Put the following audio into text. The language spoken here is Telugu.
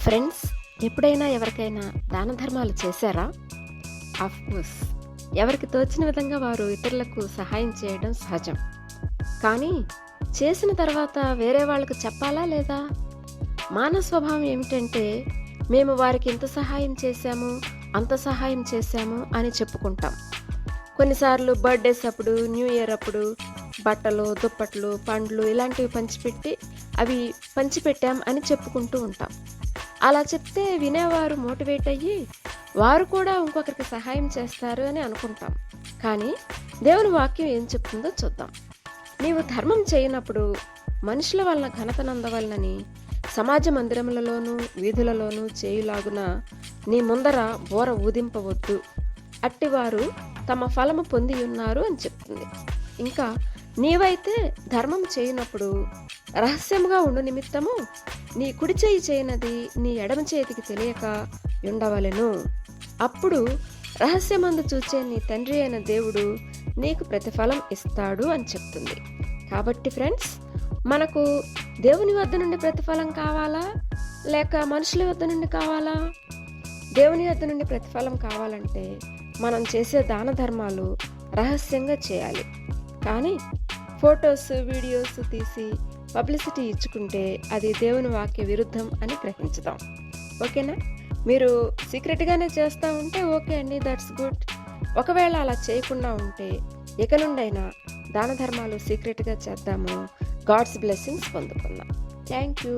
ఫ్రెండ్స్, ఎప్పుడైనా ఎవరికైనా దాన ధర్మాలు చేశారా? కోర్స్ ఎవరికి తోచిన విధంగా వారు ఇతరులకు సహాయం చేయడం సహజం. కానీ చేసిన తర్వాత వేరే వాళ్ళకు చెప్పాలా లేదా? మానవ స్వభావం ఏమిటంటే మేము వారికి ఇంత సహాయం చేశాము, అంత సహాయం చేశాము అని చెప్పుకుంటాం. కొన్నిసార్లు బర్త్డేస్ అప్పుడు, న్యూ ఇయర్ అప్పుడు బట్టలు, దుప్పట్లు, పండ్లు ఇలాంటివి పంచిపెట్టాం అని చెప్పుకుంటూ ఉంటాం. అలా చెప్తే వినేవారు మోటివేట్ అయ్యి వారు కూడా ఇంకొకరికి సహాయం చేస్తారు అని అనుకుంటాం. కానీ దేవుని వాక్యం ఏం చెప్తుందో చూద్దాం. నీవు ధర్మం చేయనప్పుడు మనుషుల వలన ఘనతనందవలనని సమాజ మందిరములలోనూ వీధులలోనూ చేయులాగున నీ ముందర బోర ఊదింపవద్దు, అట్టివారు తమ ఫలము పొంది ఉన్నారు అని చెప్తుంది. ఇంకా నీవైతే ధర్మం చేయనప్పుడు రహస్యముగా ఉండు నిమిత్తము నీ కుడి చేయి చేయనది నీ ఎడమ చేతికి తెలియక ఉండవలెను. అప్పుడు రహస్యమందు చూచే నీ తండ్రి అయిన దేవుడు నీకు ప్రతిఫలం ఇస్తాడు అని చెప్తుంది. కాబట్టి ఫ్రెండ్స్, మనకు దేవుని వద్ద నుండి ప్రతిఫలం కావాలా లేక మనుషుల వద్ద నుండి కావాలా? దేవుని వద్ద నుండి ప్రతిఫలం కావాలంటే మనం చేసే దాన ధర్మాలు రహస్యంగా చేయాలి. కానీ ఫొటోస్, వీడియోస్ తీసి పబ్లిసిటీ ఇచ్చుకుంటే అది దేవుని వాక్య విరుద్ధం అని గ్రహించుదాం. ఓకేనా? మీరు సీక్రెట్గానే చేస్తూ ఉంటే ఓకే అండి, దట్స్ గుడ్. ఒకవేళ అలా చేయకుండా ఉంటే ఇక నుండైనా దాన ధర్మాలు సీక్రెట్గా చేద్దాము. గాడ్స్ బ్లెస్సింగ్స్ పొందుకుందాం. Thank you.